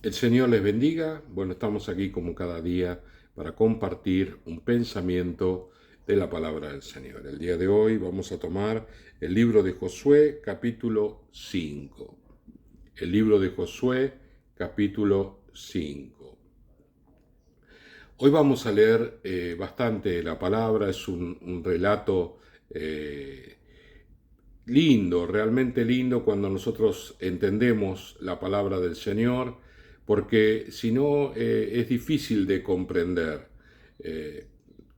El Señor les bendiga. Bueno, estamos aquí como cada día para compartir un pensamiento de la palabra del Señor. El día de hoy vamos a tomar el libro de Josué, capítulo 5. El libro de Josué, capítulo 5. Hoy vamos a leer bastante la palabra, es un relato lindo, realmente lindo cuando nosotros entendemos la palabra del Señor, porque si no es difícil de comprender. Eh,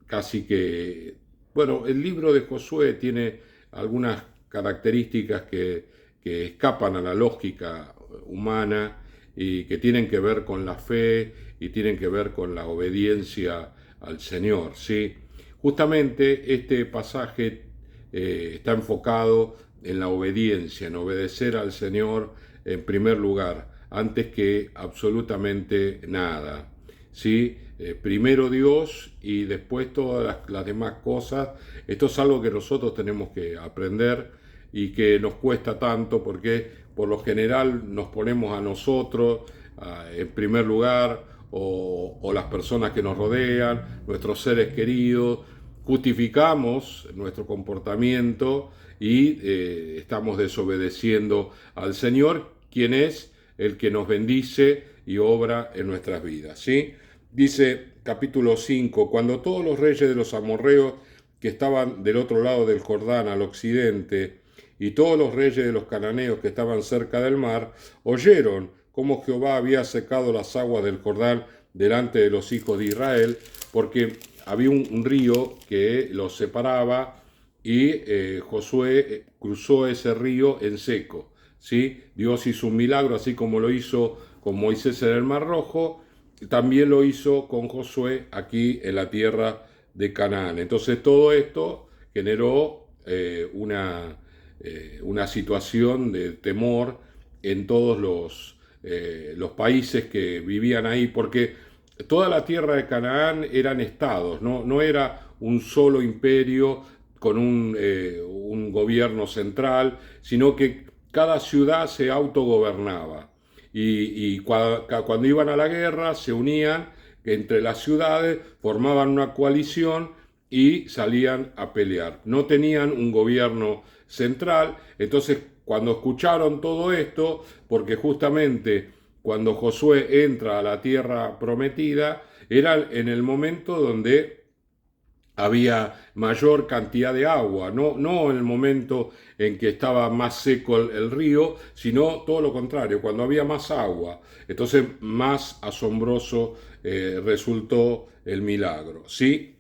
Casi que, bueno, el libro de Josué tiene algunas características que escapan a la lógica humana y que tienen que ver con la fe y tienen que ver con la obediencia al Señor, ¿sí? Justamente este pasaje está enfocado en la obediencia, en obedecer al Señor en primer lugar, antes que absolutamente nada. ¿Sí? Primero Dios y después todas las demás cosas. Esto es algo que nosotros tenemos que aprender y que nos cuesta tanto porque por lo general nos ponemos a nosotros en primer lugar o las personas que nos rodean, nuestros seres queridos, justificamos nuestro comportamiento y estamos desobedeciendo al Señor, quien es el que nos bendice y obra en nuestras vidas. ¿Sí? Dice capítulo 5, cuando todos los reyes de los amorreos que estaban del otro lado del Jordán al occidente y todos los reyes de los cananeos que estaban cerca del mar oyeron cómo Jehová había secado las aguas del Jordán delante de los hijos de Israel, porque había un río que los separaba y Josué cruzó ese río en seco. ¿Sí? Dios hizo un milagro, así como lo hizo con Moisés en el Mar Rojo, también lo hizo con Josué aquí en la tierra de Canaán. Entonces todo esto generó una situación de temor en todos los países que vivían ahí, porque toda la tierra de Canaán eran estados, no era un solo imperio con un gobierno central, sino que cada ciudad se autogobernaba. Y cuando iban a la guerra se unían entre las ciudades, formaban una coalición y salían a pelear. No tenían un gobierno central, entonces cuando escucharon todo esto, porque justamente cuando Josué entra a la tierra prometida, era en el momento donde había mayor cantidad de agua, no en el momento en que estaba más seco el río, sino todo lo contrario, cuando había más agua. Entonces más asombroso resultó el milagro. ¿Sí?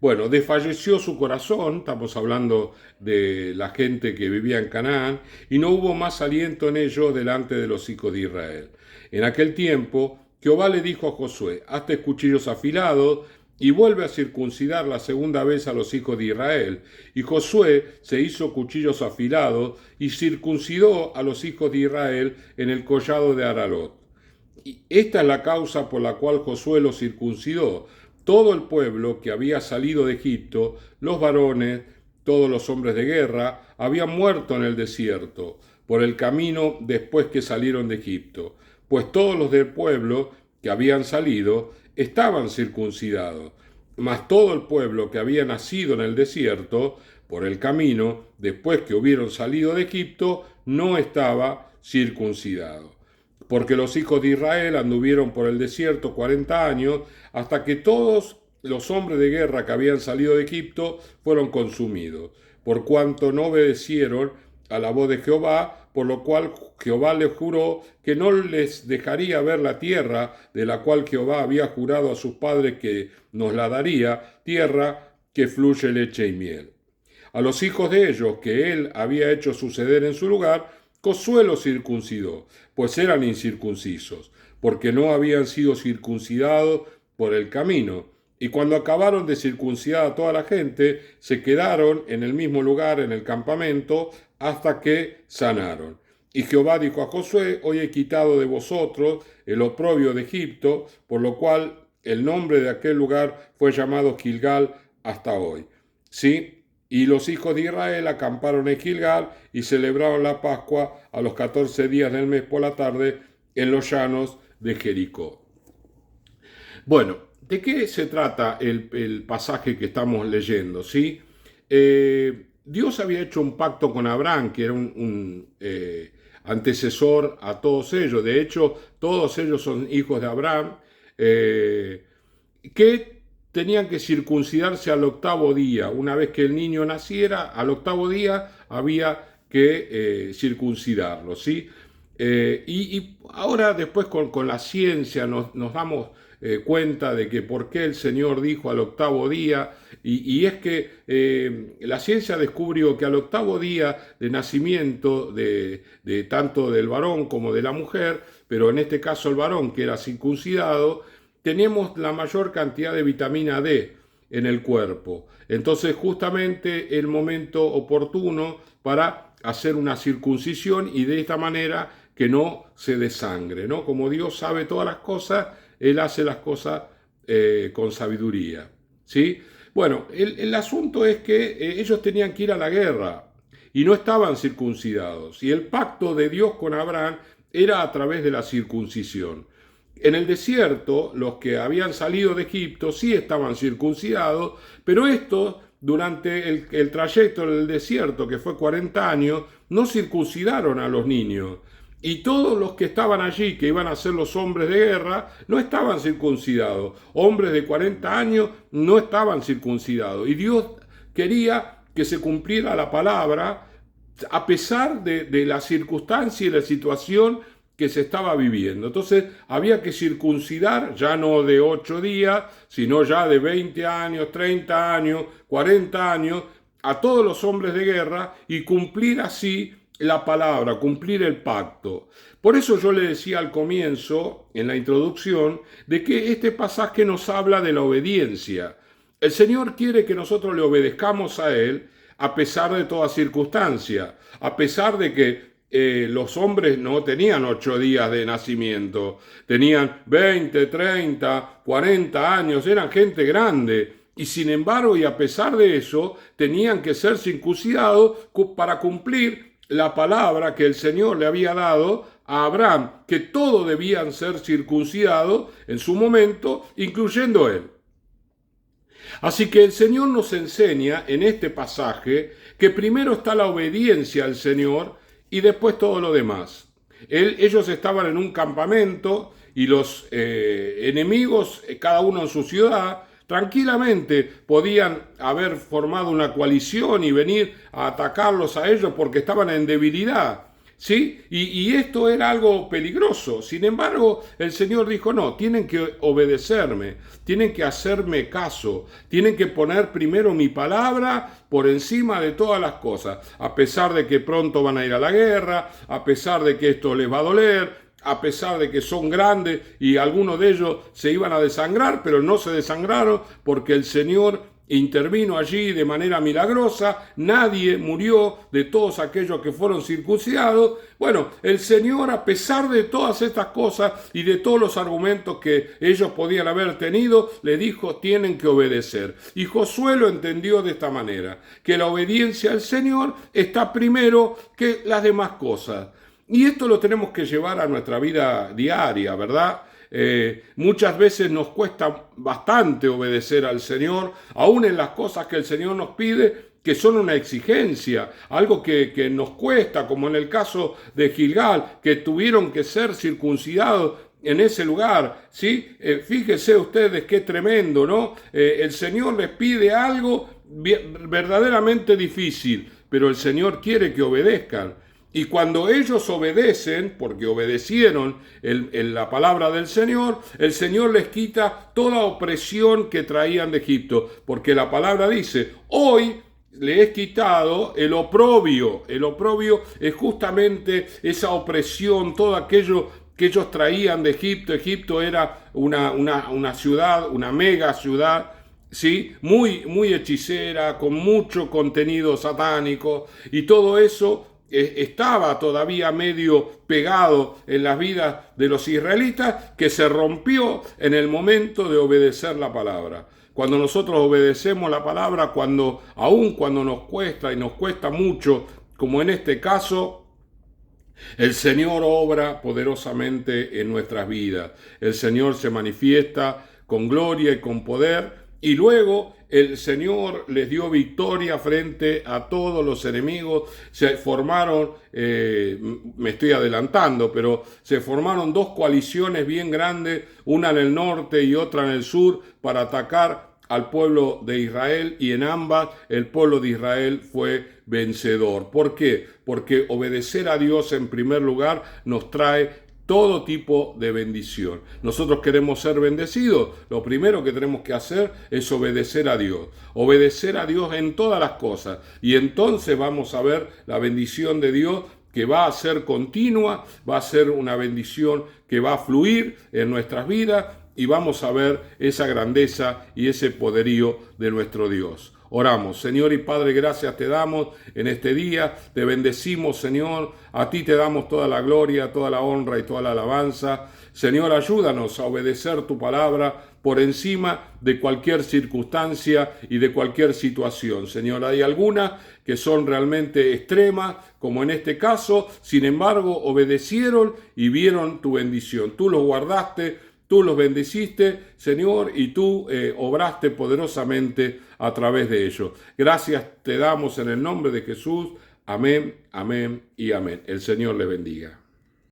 Bueno, desfalleció su corazón, estamos hablando de la gente que vivía en Canaán, y no hubo más aliento en ello delante de los hijos de Israel. En aquel tiempo, Jehová le dijo a Josué, hazte cuchillos afilados y vuelve a circuncidar la segunda vez a los hijos de Israel. Y Josué se hizo cuchillos afilados y circuncidó a los hijos de Israel en el collado de Aralot. Y esta es la causa por la cual Josué los circuncidó. Todo el pueblo que había salido de Egipto, los varones, todos los hombres de guerra, habían muerto en el desierto, por el camino después que salieron de Egipto, pues todos los del pueblo que habían salido estaban circuncidados, mas todo el pueblo que había nacido en el desierto, por el camino, después que hubieron salido de Egipto, no estaba circuncidado. Porque los hijos de Israel anduvieron por el desierto 40 años, hasta que todos los hombres de guerra que habían salido de Egipto fueron consumidos, por cuanto no obedecieron a la voz de Jehová, por lo cual Jehová les juró que no les dejaría ver la tierra de la cual Jehová había jurado a sus padres que nos la daría, tierra que fluye leche y miel. A los hijos de ellos que él había hecho suceder en su lugar, Josué los circuncidó, pues eran incircuncisos, porque no habían sido circuncidados por el camino. Y cuando acabaron de circuncidar a toda la gente, se quedaron en el mismo lugar, en el campamento, hasta que sanaron. Y Jehová dijo a Josué, hoy he quitado de vosotros el oprobio de Egipto, por lo cual el nombre de aquel lugar fue llamado Gilgal hasta hoy. ¿Sí? Y los hijos de Israel acamparon en Gilgal y celebraron la Pascua a los 14 días del mes por la tarde en los llanos de Jericó. Bueno, ¿de qué se trata el pasaje que estamos leyendo? ¿Sí? Dios había hecho un pacto con Abraham, que era un antecesor a todos ellos. De hecho, todos ellos son hijos de Abraham, que tenían que circuncidarse al octavo día. Una vez que el niño naciera, al octavo día había que circuncidarlo, ¿sí? Y ahora después con la ciencia nos damos cuenta de que por qué el Señor dijo al octavo día, y es que la ciencia descubrió que al octavo día de nacimiento de tanto del varón como de la mujer, pero en este caso el varón que era circuncidado, tenemos la mayor cantidad de vitamina D en el cuerpo. Entonces justamente el momento oportuno para hacer una circuncisión y de esta manera que no se desangre, ¿no? Como Dios sabe todas las cosas, Él hace las cosas con sabiduría, ¿sí? Bueno, el asunto es que ellos tenían que ir a la guerra y no estaban circuncidados. Y el pacto de Dios con Abraham era a través de la circuncisión. En el desierto, los que habían salido de Egipto sí estaban circuncidados, pero estos, durante el trayecto del desierto, que fue 40 años, no circuncidaron a los niños. Y todos los que estaban allí, que iban a ser los hombres de guerra, no estaban circuncidados. Hombres de 40 años no estaban circuncidados. Y Dios quería que se cumpliera la palabra a pesar de la circunstancia y la situación que se estaba viviendo. Entonces había que circuncidar, ya no de 8 días, sino ya de 20 años, 30 años, 40 años, a todos los hombres de guerra y cumplir así la palabra, cumplir el pacto. Por eso yo le decía al comienzo, en la introducción, de que este pasaje nos habla de la obediencia. El Señor quiere que nosotros le obedezcamos a Él a pesar de toda circunstancia, a pesar de que los hombres no tenían 8 días de nacimiento, tenían 20, 30, 40 años, eran gente grande. Y sin embargo, y a pesar de eso, tenían que ser circuncidados para cumplir la palabra que el Señor le había dado a Abraham, que todos debían ser circuncidados en su momento, incluyendo él. Así que el Señor nos enseña en este pasaje que primero está la obediencia al Señor y después todo lo demás. Ellos estaban en un campamento y los enemigos, cada uno en su ciudad, tranquilamente podían haber formado una coalición y venir a atacarlos a ellos porque estaban en debilidad, ¿sí? Y esto era algo peligroso. Sin embargo, el Señor dijo, no, tienen que obedecerme, tienen que hacerme caso, tienen que poner primero mi palabra por encima de todas las cosas, a pesar de que pronto van a ir a la guerra, a pesar de que esto les va a doler, a pesar de que son grandes y algunos de ellos se iban a desangrar, pero no se desangraron porque el Señor intervino allí de manera milagrosa, nadie murió de todos aquellos que fueron circuncidados. Bueno, el Señor, a pesar de todas estas cosas y de todos los argumentos que ellos podían haber tenido, le dijo, tienen que obedecer. Y Josué lo entendió de esta manera, que la obediencia al Señor está primero que las demás cosas. Y esto lo tenemos que llevar a nuestra vida diaria, ¿verdad? Muchas veces nos cuesta bastante obedecer al Señor, aún en las cosas que el Señor nos pide, que son una exigencia, algo que nos cuesta, como en el caso de Gilgal, que tuvieron que ser circuncidados en ese lugar, ¿sí? Fíjese ustedes qué tremendo, ¿no? El Señor les pide algo verdaderamente difícil, pero el Señor quiere que obedezcan. Y cuando ellos obedecen, porque obedecieron la palabra del Señor, el Señor les quita toda opresión que traían de Egipto. Porque la palabra dice, hoy le he quitado el oprobio. El oprobio es justamente esa opresión, todo aquello que ellos traían de Egipto. Egipto era una ciudad, una mega ciudad, ¿sí? Muy hechicera, con mucho contenido satánico. Y todo eso estaba todavía medio pegado en las vidas de los israelitas, que se rompió en el momento de obedecer la palabra. Cuando nosotros obedecemos la palabra, aun cuando nos cuesta y nos cuesta mucho, como en este caso, El Señor obra poderosamente en nuestras vidas. El Señor se manifiesta con gloria y con poder. Y luego el Señor les dio victoria frente a todos los enemigos. Se formaron, me estoy adelantando, pero se formaron dos coaliciones bien grandes, una en el norte y otra en el sur, para atacar al pueblo de Israel, y en ambas el pueblo de Israel fue vencedor. ¿Por qué? Porque obedecer a Dios en primer lugar nos trae todo tipo de bendición. Nosotros queremos ser bendecidos, lo primero que tenemos que hacer es obedecer a Dios en todas las cosas, y entonces vamos a ver la bendición de Dios, que va a ser continua, va a ser una bendición que va a fluir en nuestras vidas, y vamos a ver esa grandeza y ese poderío de nuestro Dios. Oramos. Señor y Padre, gracias te damos en este día, te bendecimos, Señor, a ti te damos toda la gloria, toda la honra y toda la alabanza. Señor, ayúdanos a obedecer tu palabra por encima de cualquier circunstancia y de cualquier situación. Señor, hay algunas que son realmente extremas, como en este caso, sin embargo, obedecieron y vieron tu bendición. Tú los guardaste, tú los bendeciste, Señor, y tú obraste poderosamente a través de ellos. Gracias te damos en el nombre de Jesús. Amén, amén y amén. El Señor les bendiga.